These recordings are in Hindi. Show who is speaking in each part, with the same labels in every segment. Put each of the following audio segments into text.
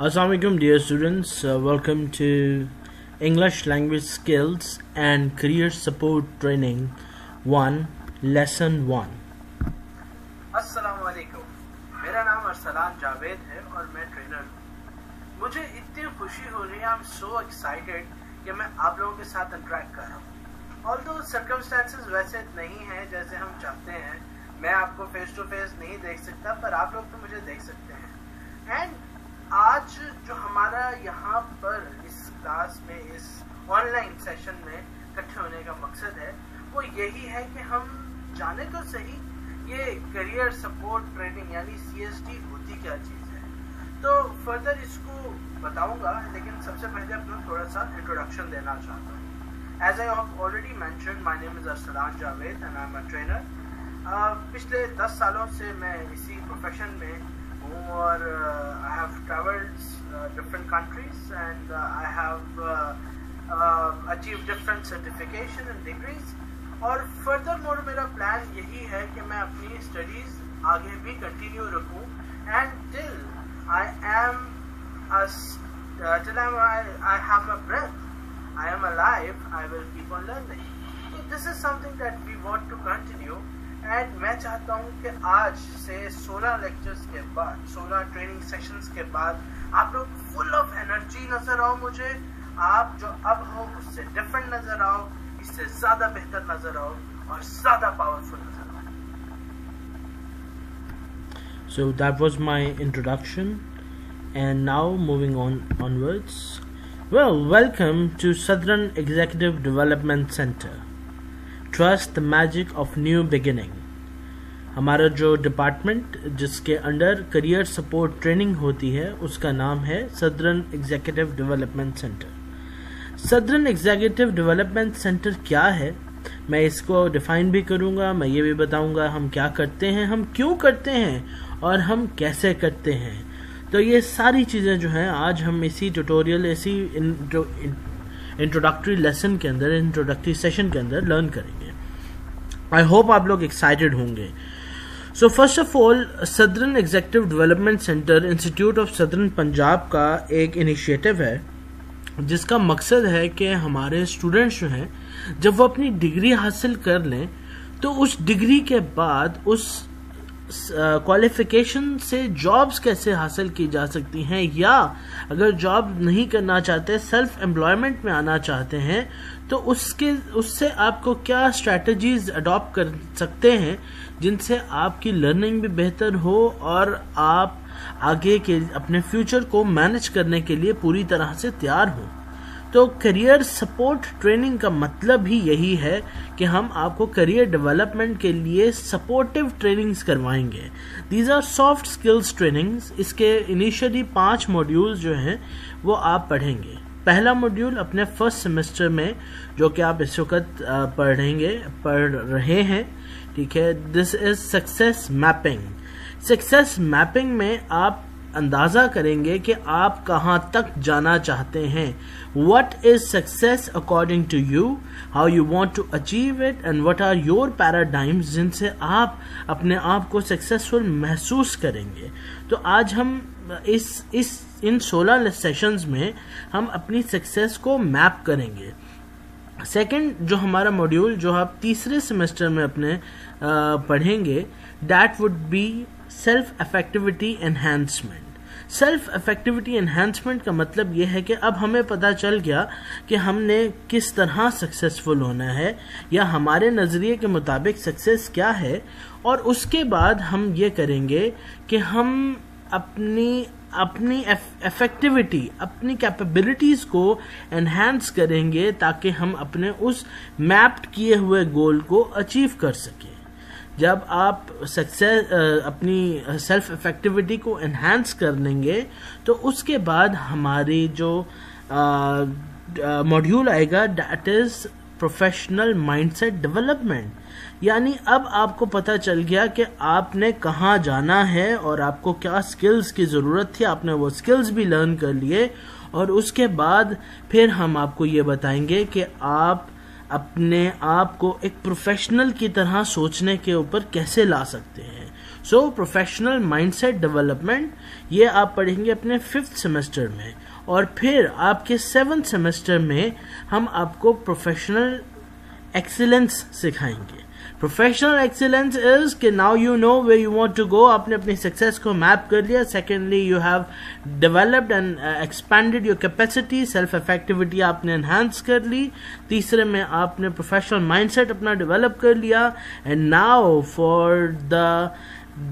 Speaker 1: Assalamualaikum dear students, welcome to English Language Skills and Career Support Training 1, Lesson 1.
Speaker 2: अस्सलामुअलैकुम, मेरा नाम अरसलान जावेद है और मैं ट्रेनर हूँ। मुझे इतनी खुशी हो रही है, आई एम सो एक्साइटेड कि मैं आप लोगों के साथ इंटरेक्ट कर रहा हूँ। ऑल्दो सर्कमस्टेंसेस वैसे नहीं हैं जैसे हम चाहते हैं, मैं आपको फेस टू फेस नहीं देख सकता, पर आप लोग तो मुझे देख सकते हैं। एंड आज जो हमारा यहाँ पर इस क्लास में, इस ऑनलाइन सेशन में इकट्ठे होने का मकसद है वो यही है कि हम जाने तो सही ये करियर सपोर्ट ट्रेनिंग यानी CST होती क्या चीज़ है। तो फर्दर इसको बताऊंगा, लेकिन सबसे पहले अपना थोड़ा सा इंट्रोडक्शन देना चाहता हूँ। As I have already mentioned, my name is Arsalan Javed and I am a trainer. पिछले 10 सालों से मैं इसी प्रोफेशन में हूँ और I have travelled different countries and I have achieve different certification and degrees. और फर्दर मोर मेरा प्लान यही है कि मैं अपनी स्टडीज आगे भी कंटिन्यू रखूँ and till I have a breath, I am alive, I will keep on learning. So this is something that we want to continue. And मैं चाहता हूँ कि आज से 16 लेक्चर्स के बाद, 16 ट्रेनिंग सेशंस के बाद आप लोग फुल ऑफ एनर्जी नजर आओ मुझे। आप जो अब हो उससे डिफरेंट नजर आओ, इससे ज्यादा बेहतर नजर आओ और ज्यादा पावरफुल नजर आओ।
Speaker 1: So that was my introduction, and now moving onwards. Well, welcome to Southern Executive Development Center. Trust the magic of new beginning. हमारा जो डिपार्टमेंट जिसके अंडर करियर सपोर्ट ट्रेनिंग होती है उसका नाम है southern executive development centre. Southern executive development centre क्या है, मैं इसको डिफाइन भी करूंगा, मैं ये भी बताऊंगा हम क्या करते हैं, हम क्यों करते हैं और हम कैसे करते हैं। तो ये सारी चीज़ें जो हैं आज हम इसी ट्यूटोरियल, इसी इंट्रोडक्टरी लेसन के अंदर, इंट्रोडक्टरी सेशन के अंदर लर्न करेंगे। आई होप आप लोग एक्साइटेड होंगे। So first of all, southern executive development centre institute of southern Punjab का एक इनिशिएटिव है जिसका मकसद है कि हमारे स्टूडेंट्स जो हैं जब वो अपनी डिग्री हासिल कर लें तो उस डिग्री के बाद उस क्वालिफिकेशन से जॉब्स कैसे हासिल की जा सकती हैं, या अगर जॉब नहीं करना चाहते, सेल्फ एम्प्लॉयमेंट में आना चाहते हैं, तो उससे आपको क्या स्ट्रैटेजीज अडॉप्ट कर सकते हैं जिनसे आपकी लर्निंग भी बेहतर हो और आप आगे के अपने फ्यूचर को मैनेज करने के लिए पूरी तरह से तैयार हो। तो करियर सपोर्ट ट्रेनिंग का मतलब ही यही है कि हम आपको करियर डेवलपमेंट के लिए सपोर्टिव ट्रेनिंग्स करवाएंगे। These are soft skills trainings. इसके इनिशियली 5 मॉड्यूल्स जो हैं वो आप पढ़ेंगे। पहला मॉड्यूल अपने फर्स्ट सेमेस्टर में, जो कि आप इस वक्त पढ़ रहे हैं, ठीक है, this is success mapping. Success mapping में आप अंदाजा करेंगे कि आप कहां तक जाना चाहते हैं। What is success according to you? How you want to achieve it? And what are your paradigms जिनसे आप अपने आप को सक्सेसफुल महसूस करेंगे। तो आज हम इन 16 सेशंस में हम अपनी सक्सेस को मैप करेंगे। सेकंड जो हमारा मॉड्यूल जो आप तीसरे सेमेस्टर में अपने पढ़ेंगे, that would be self effectivity enhancement. Self effectivity enhancement का मतलब यह है कि अब हमें पता चल गया कि हमने किस तरह सक्सेसफुल होना है या हमारे नज़रिए के मुताबिक सक्सेस क्या है, और उसके बाद हम ये करेंगे कि हम अपनी इफेक्टिविटी, अपनी कैपेबिलिटीज़ को एनहांस करेंगे ताकि हम अपने उस मैप्ड किए हुए गोल को अचीव कर सकें। जब आप अपनी सेल्फ इफेक्टिविटी को एनहांस कर लेंगे तो उसके बाद हमारी जो मॉड्यूल आएगा, that is professional mindset development. यानी अब आपको पता चल गया कि आपने कहाँ जाना है और आपको क्या स्किल्स की ज़रूरत थी, आपने वो स्किल्स भी लर्न कर लिए, और उसके बाद फिर हम आपको ये बताएंगे कि आप अपने आप को एक प्रोफेशनल की तरह सोचने के ऊपर कैसे ला सकते हैं। सो प्रोफेशनल माइंडसेट डेवलपमेंट ये आप पढ़ेंगे अपने 5th सेमेस्टर में, और फिर आपके 7th सेमेस्टर में हम आपको प्रोफेशनल एक्सीलेंस सिखाएंगे। प्रोफेशनल एक्सीलेंस इज कि now you know where you want to go, आपने अपनी सक्सेस को मैप कर लिया। Secondly, you have developed and expanded your capacity, self effectivity आपने एनहांस कर ली। तीसरे में आपने प्रोफेशनल माइंडसेट अपना डेवलप कर लिया। And now for the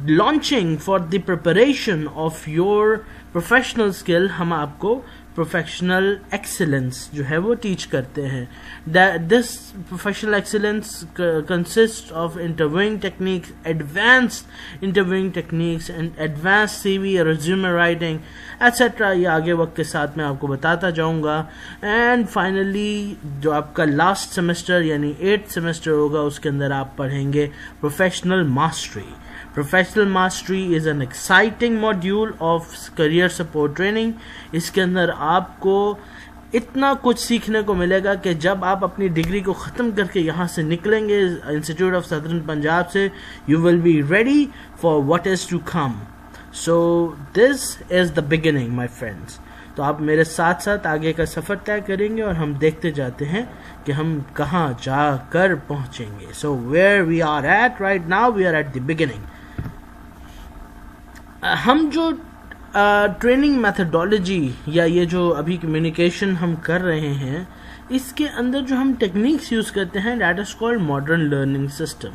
Speaker 1: launching, for the preparation of your professional skill, हम आपको प्रोफेशनल एक्सीलेंस जो है वो टीच करते हैं। This professional excellence consist of interviewing techniques, advanced interviewing techniques and advanced CV, resume writing etcetera. ये आगे वक्त के साथ मैं आपको बताता जाऊंगा। एंड फाइनली जो आपका लास्ट सेमेस्टर यानी 8th सेमेस्टर होगा, उसके अंदर आप पढ़ेंगे professional mastery. Professional mastery is an exciting module of career support training. इसके अंदर आपको इतना कुछ सीखने को मिलेगा कि जब आप अपनी डिग्री को ख़त्म करके यहाँ से निकलेंगे इंस्टीट्यूट ऑफ सदर्न पंजाब से, you will be ready for what is to come. So this is the beginning my friends. तो आप मेरे साथ साथ आगे का सफ़र तय करेंगे और हम देखते जाते हैं कि हम कहाँ जाकर पहुँचेंगे। So where we are at right now, we are at the beginning. हम जो ट्रेनिंग मैथडोलॉजी या ये जो अभी कम्युनिकेशन हम कर रहे हैं, इसके अंदर जो हम टेक्निक्स यूज़ करते हैं, that is called modern learning system.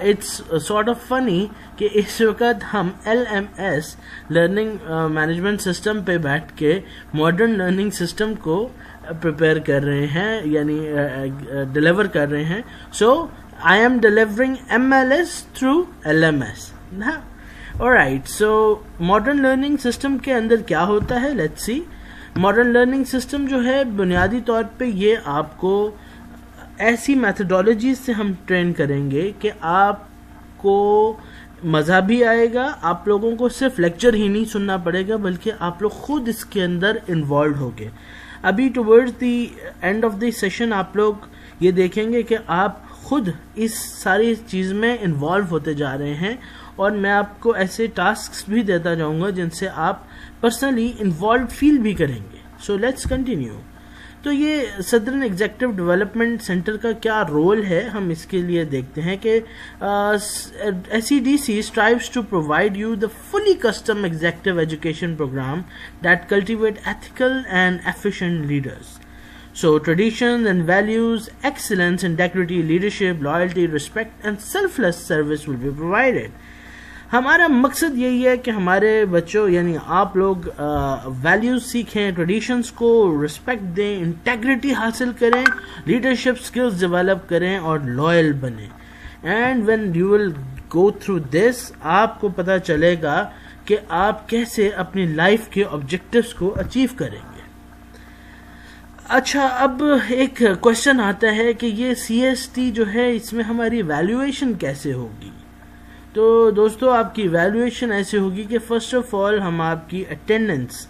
Speaker 1: It's sort of funny कि इस वक्त हम LMS लर्निंग मैनेजमेंट सिस्टम पे बैठ के मॉडर्न लर्निंग सिस्टम को प्रिपेयर कर रहे हैं, यानी डिलीवर कर रहे हैं। So I am delivering MLS through LMS ना। Alright, so modern learning system के अंदर क्या होता है, let's see. Modern learning system जो है बुनियादी तौर पे ये आपको ऐसी मैथडोलॉजी से हम ट्रेन करेंगे कि आपको मज़ा भी आएगा, आप लोगों को सिर्फ लेक्चर ही नहीं सुनना पड़ेगा बल्कि आप लोग खुद इसके अंदर इन्वॉल्व होंगे। अभी towards the end of the session आप लोग ये देखेंगे कि आप खुद इस सारी चीज़ में इन्वॉल्व होते जा रहे हैं, और मैं आपको ऐसे टास्क्स भी देता जाऊंगा जिनसे आप पर्सनली इन्वॉल्व फील भी करेंगे। So let's continue. तो ये सदर्न एग्जीक्यूटिव डेवलपमेंट सेंटर का क्या रोल है, हम इसके लिए देखते हैं कि SEDC strives to provide you the fully custom executive education program that cultivate ethical and efficient leaders. So traditions and values, excellence, integrity, leadership, loyalty, respect and selfless service will be provided. हमारा मकसद यही है कि हमारे बच्चों यानी आप लोग वैल्यूज सीखें, ट्रेडिशंस को रिस्पेक्ट दें, इंटेग्रिटी हासिल करें, लीडरशिप स्किल्स डेवलप करें और लॉयल बने। And when you will go through this, आपको पता चलेगा कि आप कैसे अपनी लाइफ के ऑब्जेक्टिव्स को अचीव करेंगे। अच्छा, अब एक क्वेश्चन आता है कि ये CST जो है इसमें हमारी वैल्यूएशन कैसे होगी। तो दोस्तों, आपकी वैल्यूएशन ऐसे होगी कि फर्स्ट ऑफ ऑल हम आपकी अटेंडेंस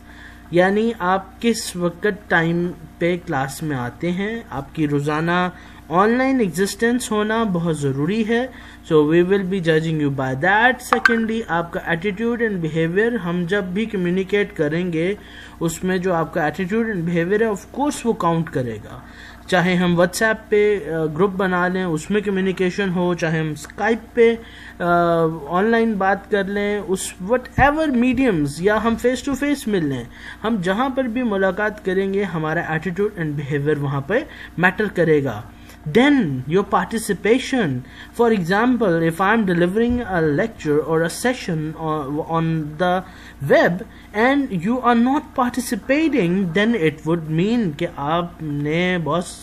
Speaker 1: यानी आप किस वक्त टाइम पे क्लास में आते हैं, आपकी रोज़ाना ऑनलाइन एग्जिस्टेंस होना बहुत ज़रूरी है। So we will be judging you by that. Secondly, आपका एटीट्यूड एंड बिहेवियर, हम जब भी कम्युनिकेट करेंगे उसमें जो आपका एटीट्यूड एंड बिहेवियर है ऑफ कोर्स वो काउंट करेगा। चाहे हम व्हाट्सएप पे ग्रुप बना लें उसमें कम्युनिकेशन हो, चाहे हम स्काइप पे ऑनलाइन बात कर लें, उस वट एवर मीडियम्स, या हम फेस टू फेस मिल लें, हम जहाँ पर भी मुलाकात करेंगे हमारा एटीट्यूड एंड बिहेवियर वहाँ पे मैटर करेगा। Then your participation, for example, if I'm delivering a lecture or a session on the web and you are not participating, then it would mean कि आपने बस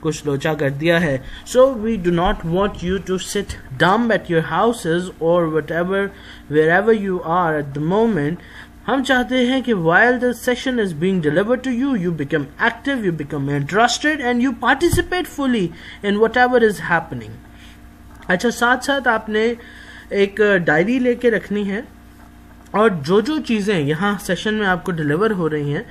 Speaker 1: कुछ लोचा कर दिया है। So we do not want you to sit dumb at your houses or whatever, wherever you are at the moment. हम चाहते हैं कि while the session is being delivered to you, you become active, you become interested and you participate fully in whatever is happening. अच्छा, साथ साथ आपने एक डायरी लेके रखनी है और जो जो चीज़ें यहाँ सेशन में आपको डिलीवर हो रही हैं,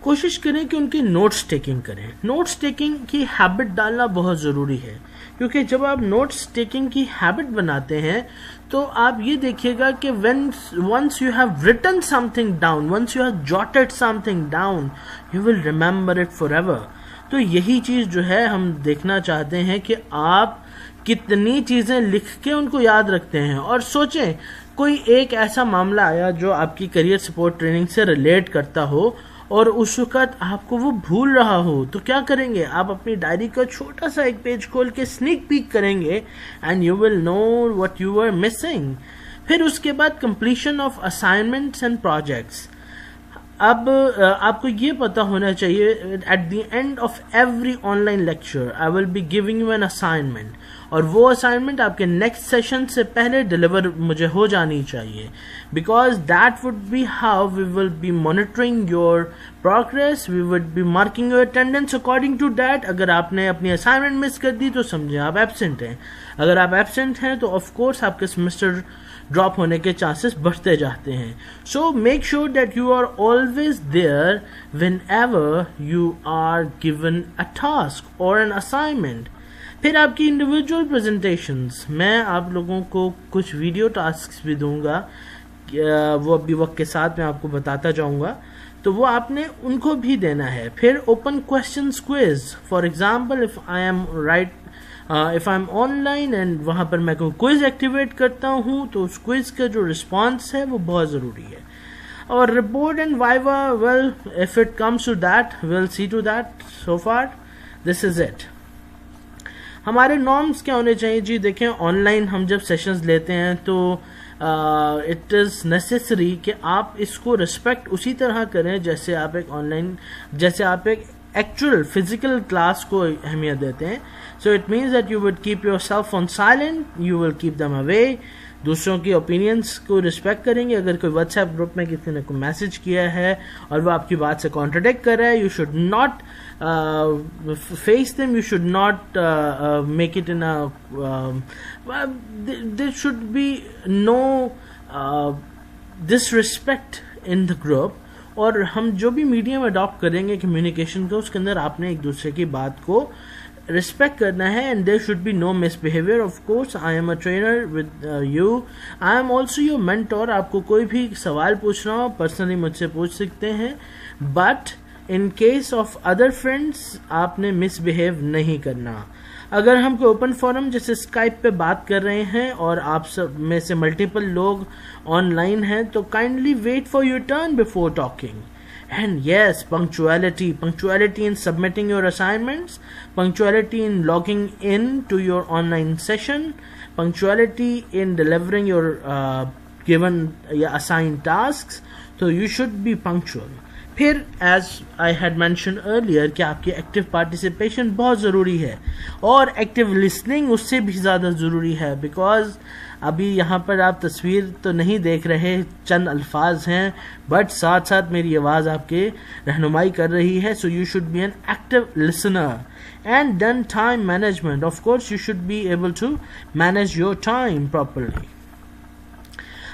Speaker 1: कोशिश करें कि उनकी नोट्स टेकिंग करें। नोट्स टेकिंग की हैबिट डालना बहुत ज़रूरी है, क्योंकि जब आप नोट्स टेकिंग की हैबिट बनाते हैं तो आप ये देखिएगा कि once you have written something down, once you have jotted something down, you will remember it forever। तो यही चीज़ जो है हम देखना चाहते हैं कि आप कितनी चीज़ें लिख के उनको याद रखते हैं। और सोचें कोई एक ऐसा मामला आया जो आपकी करियर सपोर्ट ट्रेनिंग से रिलेट करता हो और उस वक़्त आपको वो भूल रहा हो, तो क्या करेंगे? आप अपनी डायरी का छोटा सा एक पेज खोल के स्नीक पीक करेंगे and you will know what you are missing. फिर उसके बाद completion of assignments and projects. अब आपको ये पता होना चाहिए at the end of every online lecture I will be giving you an assignment, और वो असाइनमेंट आपके नेक्स्ट सेशन से पहले डिलीवर मुझे हो जानी चाहिए, because that would be how we will be monitoring your progress, we would be marking your attendance according to that. अगर आपने अपनी असाइनमेंट मिस कर दी तो समझे आप एब्सेंट हैं। अगर आप एब्सेंट हैं तो ऑफ कोर्स आपके सेमेस्टर ड्रॉप होने के चांसेस बढ़ते जाते हैं। So make sure that you are always there whenever you are given a task और एन असाइनमेंट। फिर आपकी इंडिविजुअल प्रेजेंटेशंस, मैं आप लोगों को कुछ वीडियो टास्क्स भी दूंगा, वो अभी वक्त के साथ मैं आपको बताता जाऊंगा, तो वो आपने उनको भी देना है। फिर open question quiz, for example if I am online and वहाँ पर मैं कोई क्विज एक्टिवेट करता हूँ तो उस क्विज का जो रिस्पॉन्स है वो बहुत ज़रूरी है। और report and viva, well if it comes to that will see to that. So far this is it. हमारे नॉर्म्स क्या होने चाहिए जी? देखें, ऑनलाइन हम जब सेशंस लेते हैं तो इट इज़ नेसेसरी कि आप इसको रिस्पेक्ट उसी तरह करें जैसे आप एक एक्चुअल फिजिकल क्लास को अहमियत देते हैं। So it means that you would keep your self on silent, you will keep them away, दूसरों की ओपिनियंस को रिस्पेक्ट करेंगे। अगर कोई व्हाट्सएप ग्रुप में किसी ने कोई मैसेज किया है और वो आपकी बात से कॉन्ट्रडिक्ट कर रहा है, you should not face them, you should not make it in a there should be no disrespect in the group। और हम जो भी मीडियम अडॉप्ट करेंगे कम्युनिकेशन का, उसके अंदर आपने एक दूसरे की बात को रिस्पेक्ट करना है and there should be no misbehaviour. Of course I am a trainer with you, I am also your mentor. आपको कोई भी सवाल पूछना हो पर्सनली मुझसे पूछ सकते हैं, but in case of other friends आपने मिसबिहेव नहीं करना। अगर हम कोई ओपन फोरम जैसे स्काइप पे बात कर रहे हैं और आप सब में से मल्टीपल लोग ऑनलाइन हैं, तो kindly wait for your turn before talking. And yes, punctuality in submitting your assignments, punctuality in logging in to your online session, punctuality in delivering your given assigned tasks, so you should be punctual। फिर as I had mention earlier कि आपकी एक्टिव पार्टिसिपेशन बहुत ज़रूरी है और एक्टिव लिसनिंग उससे भी ज़्यादा ज़रूरी है, बिकॉज अभी यहाँ पर आप तस्वीर तो नहीं देख रहे, चंद अल्फाज हैं, बट साथ साथ मेरी आवाज़ आपके रहनुमाई कर रही है। So you should be an active listener and then time management. Of course you should be able to manage your time properly.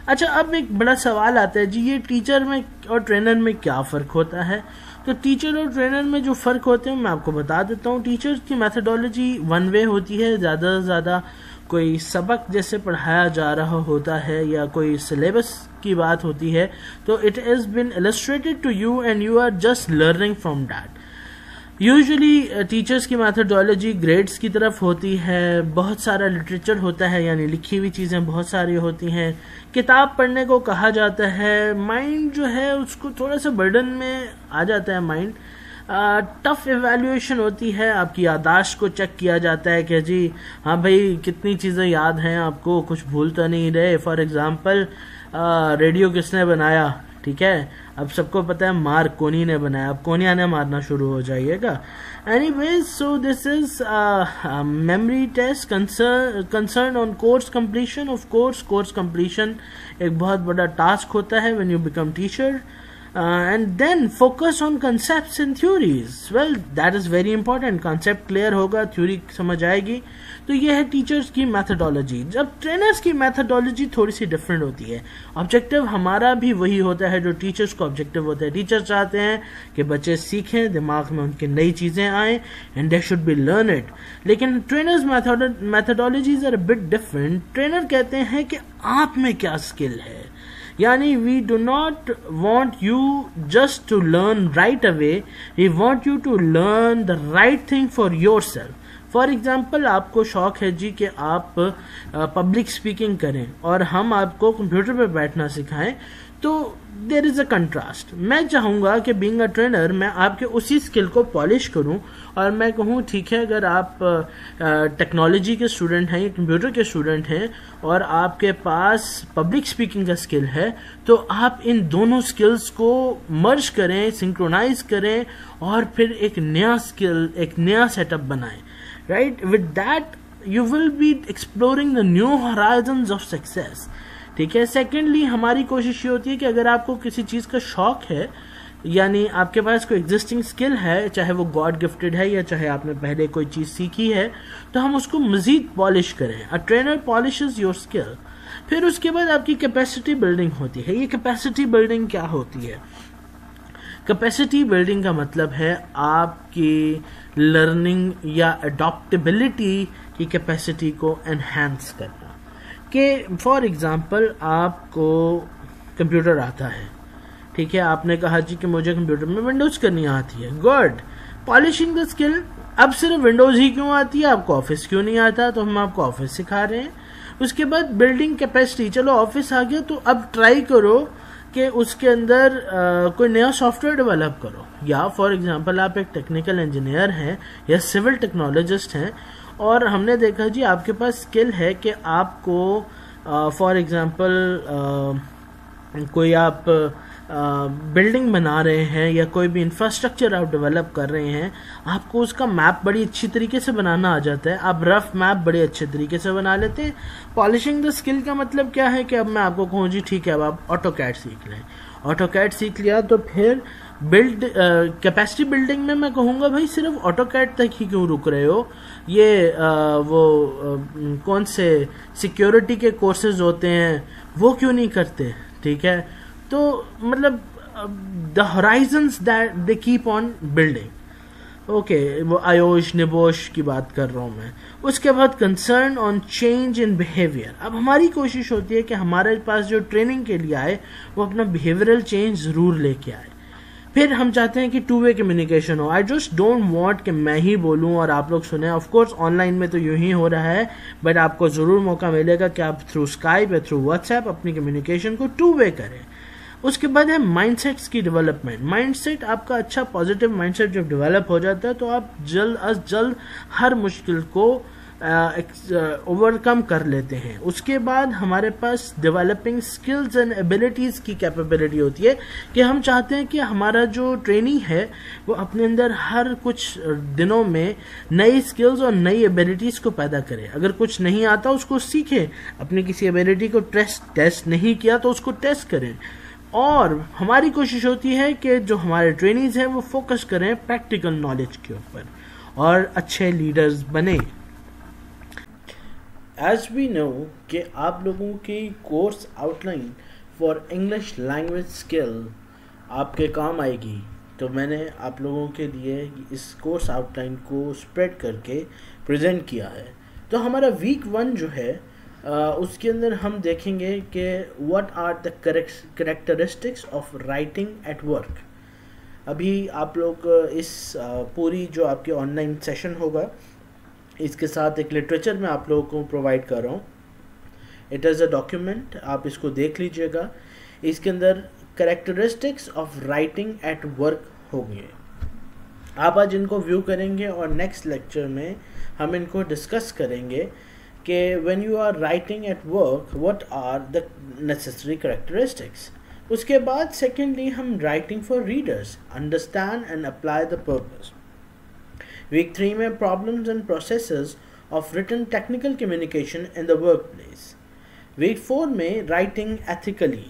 Speaker 1: अच्छा, अब एक बड़ा सवाल आता है जी, ये टीचर में और ट्रेनर में क्या फ़र्क होता है? तो टीचर और ट्रेनर में जो फ़र्क होते हैं मैं आपको बता देता हूँ। टीचर की मेथडोलॉजी वन वे होती है, ज़्यादा से ज़्यादा कोई सबक जैसे पढ़ाया जा रहा होता है या कोई सिलेबस की बात होती है तो it is been illustrated to you and you are just learning from that. Usually teachers की मैथडोलॉजी ग्रेड्स की तरफ होती है, बहुत सारा लिटरेचर होता है, यानी लिखी हुई चीज़ें बहुत सारी होती हैं, किताब पढ़ने को कहा जाता है, माइंड जो है उसको थोड़ा सा बर्डन में आ जाता है माइंड, टफ एवेल्यूएशन होती है, आपकी याददाश्त को चेक किया जाता है कि जी हाँ भाई कितनी चीज़ें याद हैं आपको, कुछ भूल तो नहीं रहे। फॉर एग्जांपल रेडियो किसने बनाया, ठीक है, अब सबको पता है मार्कोनी ने बनाया, अब कोनिया ने मारना शुरू हो जाइएगा। Anyways, so this is memory test concern on course completion. Of course course completion एक बहुत बड़ा टास्क होता है when you become teacher. And then focus on concepts and theories. Well that is very important. Concept clear होगा, थ्योरी समझ आएगी। तो ये है टीचर्स की मैथडोलॉजी। जब ट्रेनर्स की मैथडोलॉजी थोड़ी सी डिफरेंट होती है। ऑब्जेक्टिव हमारा भी वही होता है जो टीचर्स का ऑब्जेक्टिव होता है। टीचर चाहते हैं कि बच्चे सीखें, दिमाग में उनकी नई चीज़ें आएँ and they should be learn it. लेकिन trainers methodologies are a bit different. Trainer कहते हैं कि आप में क्या स्किल है, यानी we do not want you just to learn right away, we want you to learn the right thing for yourself. For example, आपको शौक है जी कि आप पब्लिक स्पीकिंग करें और हम आपको कंप्यूटर पे बैठना सिखाएं, तो देर इज़ अ कंट्रास्ट। मैं चाहूँगा कि बीइंग अ ट्रेनर मैं आपके उसी स्किल को पॉलिश करूँ और मैं कहूँ ठीक है, अगर आप टेक्नोलॉजी के स्टूडेंट हैं या कंप्यूटर के स्टूडेंट हैं और आपके पास पब्लिक स्पीकिंग का स्किल है, तो आप इन दोनों स्किल्स को मर्ज करें, सिंक्रोनाइज करें और फिर एक नया स्किल, एक नया सेटअप बनाएं। Right, with that you will B exploring the new horizons of success. ठीक है। सेकेंडली, हमारी कोशिश ये होती है कि अगर आपको किसी चीज़ का शौक है, यानी आपके पास कोई एग्जिस्टिंग स्किल है, चाहे वो गॉड गिफ्टेड है या चाहे आपने पहले कोई चीज़ सीखी है, तो हम उसको मज़ीद पॉलिश करें। A trainer polishes your skill. फिर उसके बाद आपकी कैपेसिटी बिल्डिंग होती है। ये कैपेसिटी बिल्डिंग क्या होती है? कैपेसिटी बिल्डिंग का मतलब है आपकी लर्निंग या अडॉप्टेबिलिटी की कैपेसिटी को एनहांस करना। कि फॉर एग्जांपल, आपको कंप्यूटर आता है, ठीक है, आपने कहा जी कि मुझे कंप्यूटर में विंडोज करनी आती है, गुड, पॉलिशिंग द स्किल। अब सिर्फ विंडोज ही क्यों आती है, आपको ऑफिस क्यों नहीं आता, तो हम आपको ऑफिस सिखा रहे हैं। उसके बाद बिल्डिंग कैपेसिटी, चलो ऑफिस आ गया तो अब ट्राई करो कि उसके अंदर कोई नया सॉफ्टवेयर डेवलप करो। या फॉर एग्जांपल, आप एक टेक्निकल इंजीनियर हैं या सिविल टेक्नोलॉजिस्ट हैं और हमने देखा जी आपके पास स्किल है कि आपको फॉर एग्जांपल कोई आप बिल्डिंग बना रहे हैं या कोई भी इंफ्रास्ट्रक्चर आप डेवलप कर रहे हैं, आपको उसका मैप बड़ी अच्छी तरीके से बनाना आ जाता है, आप रफ मैप बड़े अच्छे तरीके से बना लेते हैं। पॉलिशिंग द स्किल का मतलब क्या है कि अब मैं आपको कहूँ जी ठीक है, अब आप ऑटोकैड सीख लें। ऑटोकैड सीख लिया तो फिर कैपेसिटी बिल्डिंग में मैं कहूँगा भाई सिर्फ ऑटोकैड तक ही क्यों रुक रहे हो, ये कौन से सिक्योरिटी के कोर्सेज होते हैं वो क्यों नहीं करते। ठीक है, तो मतलब the Horizons that they keep on building. Okay, वो आयोश निबोश की बात कर रहा हूँ मैं। उसके बाद concern on change in behaviour. अब हमारी कोशिश होती है कि हमारे पास जो ट्रेनिंग के लिए आए वो अपना बिहेवियरल चेंज ज़रूर लेके आए। फिर हम चाहते हैं कि टू वे कम्युनिकेशन हो। आई जस्ट डोंट वांट कि मैं ही बोलूं और आप लोग सुने। ऑफ कोर्स ऑनलाइन में तो यूं ही हो रहा है, बट आपको ज़रूर मौका मिलेगा कि आप थ्रू स्काइप या थ्रू व्हाट्सएप अपनी कम्युनिकेशन को टू वे करें। उसके बाद है माइंडसेट्स की डेवलपमेंट। माइंडसेट आपका अच्छा पॉजिटिव माइंडसेट जब डेवलप हो जाता है तो आप जल्द अज जल्द हर मुश्किल को ओवरकम कर लेते हैं। उसके बाद हमारे पास डेवलपिंग स्किल्स एंड एबिलिटीज़ की कैपेबिलिटी होती है कि हम चाहते हैं कि हमारा जो ट्रेनी है वो अपने अंदर हर कुछ दिनों में नई स्किल्स और नई एबिलिटीज़ को पैदा करे। अगर कुछ नहीं आता उसको सीखे, अपनी किसी एबिलिटी को टेस्ट नहीं किया तो उसको टेस्ट करें। और हमारी कोशिश होती है कि जो हमारे ट्रेनीज हैं वो फोकस करें प्रैक्टिकल नॉलेज के ऊपर और अच्छे लीडर्स बने। एज वी नो कि आप लोगों की course outline for English language skill आपके काम आएगी, तो मैंने आप लोगों के लिए इस कोर्स आउटलाइन को स्प्रेड करके प्रेजेंट किया है। तो हमारा वीक 1 जो है उसके अंदर हम देखेंगे कि what are the characteristics of writing at work. अभी आप लोग इस पूरी जो आपके ऑनलाइन सेशन होगा इसके साथ एक लिटरेचर मैं आप लोगों को प्रोवाइड कर रहा हूँ। इट इज़ अ डॉक्यूमेंट, आप इसको देख लीजिएगा। इसके अंदर characteristics of writing at work होंगे। आप आज इनको व्यू करेंगे और नेक्स्ट लेक्चर में हम इनको डिस्कस करेंगे कि when you are writing at work what are the necessary characteristics. उसके बाद सेकेंडली हम writing for readers, understand and apply the purpose. Week 3 में problems and processes of written technical communication in the work place. Week 4 में राइटिंग एथिकली,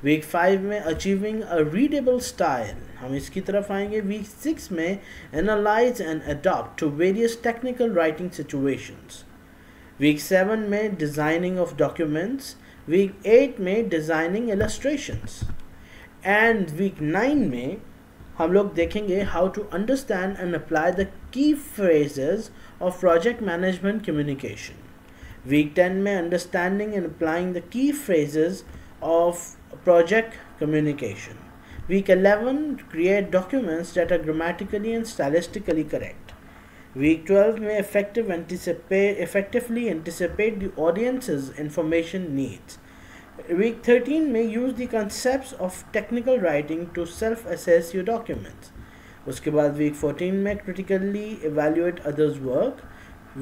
Speaker 1: वीक 5 में अचीविंग अ रीडेबल स्टाइल, हम इसकी तरफ आएंगे। वीक 6 में analyse and adopt to various technical writing situations. Week 7 में डिज़ाइनिंग ऑफ डॉक्यूमेंट्स। वीक 8 में डिज़ाइनिंग इलस्ट्रेशंस। एंड वीक 9 में हम लोग देखेंगे how to understand and apply the key phrases of project management communication. Week 10 में understanding and applying the key phrases of project communication. Week 11, create documents that are grammatically and stylistically correct. Week 12 may effectively anticipate the audience's information needs. Week 13 may use the concepts of technical writing to self-assess your documents. उसके बाद week 14 में critically evaluate others' work.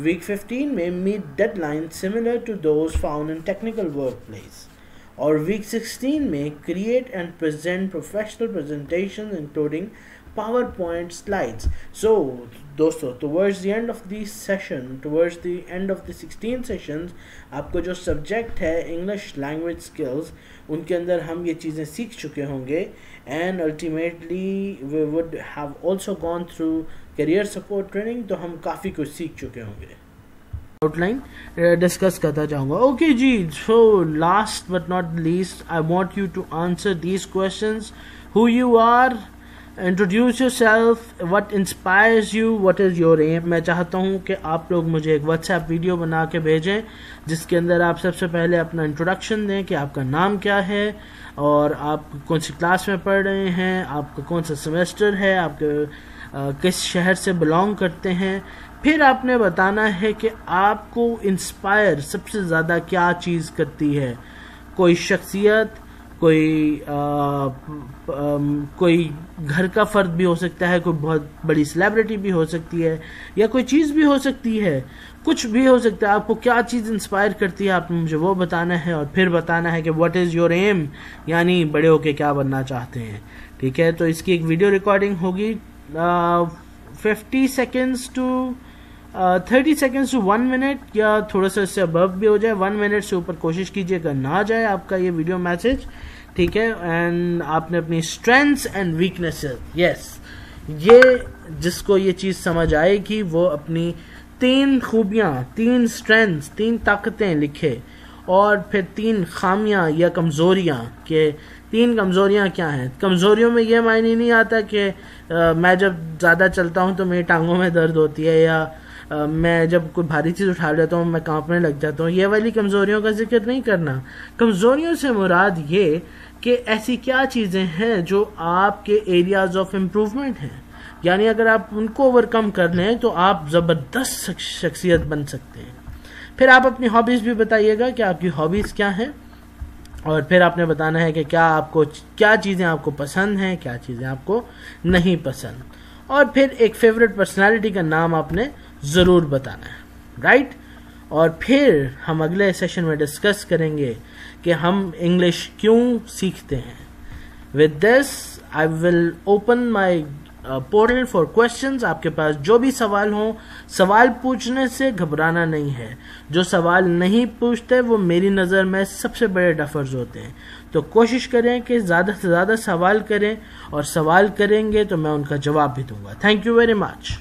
Speaker 1: Week 15 may meet deadlines similar to those found in technical workplace. और वीक 16 में create and present professional presentation including PowerPoint slides. So दोस्तों, towards the end of this session, towards the end of the 16 sessions, आपको जो सब्जेक्ट है इंग्लिश लैंग्वेज स्किल्स, उनके अंदर हम ये चीज़ें सीख चुके होंगे। And ultimately we would have also gone through career support training, तो हम काफ़ी कुछ सीख चुके होंगे। आउटलाइन डिस्कस करता जाऊंगा। ओके जी, so last but not least, I want you to answer these questions. Who you are, introduce yourself, what inspires you, what is your aim. मैं चाहता हूं कि आप लोग मुझे एक व्हाट्सएप वीडियो बना के भेजें जिसके अंदर आप सबसे पहले अपना इंट्रोडक्शन दें कि आपका नाम क्या है और आप कौन सी क्लास में पढ़ रहे हैं, आपका कौन सा सेमेस्टर है, आपके किस शहर से बिलोंग करते हैं। फिर आपने बताना है कि आपको इंस्पायर सबसे ज़्यादा क्या चीज़ करती है। कोई शख्सियत, कोई घर का फ़र्द भी हो सकता है, कोई बहुत बड़ी सेलिब्रिटी भी हो सकती है, या कोई चीज़ भी हो सकती है, कुछ भी हो सकता है। आपको क्या चीज़ इंस्पायर करती है, आपने मुझे वो बताना है। और फिर बताना है कि व्हाट इज़ योर एम, यानी बड़े होके क्या बनना चाहते हैं। ठीक है, तो इसकी एक वीडियो रिकॉर्डिंग होगी 50 seconds to 30 seconds to 1 minute, या थोड़ा सा इससे अबव भी हो जाए। 1 मिनट से ऊपर कोशिश कीजिएगा ना जाए आपका ये वीडियो मैसेज। ठीक है, एंड आपने अपनी स्ट्रेंथ्स एंड वीकनेसेस, यस, ये जिसको ये चीज़ समझ आएगी वो अपनी 3 खूबियाँ, 3 स्ट्रेंथ्स, 3 ताकतें लिखे, और फिर 3 खामियाँ या कमज़ोरियाँ, के 3 कमज़ोरियाँ क्या हैं। कमज़ोरियों में ये मायने नहीं आता कि मैं जब ज़्यादा चलता हूँ तो मेरी टांगों में दर्द होती है, या मैं जब कोई भारी चीज़ उठा लेता हूँ मैं कांपने लग जाता हूँ। ये वाली कमज़ोरियों का जिक्र नहीं करना। कमज़ोरियों से मुराद ये कि ऐसी क्या चीज़ें हैं जो आपके एरियाज ऑफ इम्प्रूवमेंट हैं, यानी अगर आप उनको ओवरकम कर लें तो आप ज़बरदस्त शख्सियत बन सकते हैं। फिर आप अपनी हॉबीज़ भी बताइएगा कि आपकी हॉबीज़ क्या हैं, और फिर आपने बताना है कि क्या चीज़ें आपको पसंद हैं, क्या चीज़ें आपको नहीं पसंद, और फिर एक फेवरेट पर्सनालिटी का नाम आपने ज़रूर बताना है, राइट। और फिर हम अगले सेशन में डिस्कस करेंगे कि हम इंग्लिश क्यों सीखते हैं। With this I will open my portal for questions. आपके पास जो भी सवाल हो, सवाल पूछने से घबराना नहीं है। जो सवाल नहीं पूछते वो मेरी नज़र में सबसे बड़े डफर्स होते हैं। तो कोशिश करें कि ज़्यादा से ज़्यादा सवाल करें, और सवाल करेंगे तो मैं उनका जवाब भी दूंगा। Thank you very much.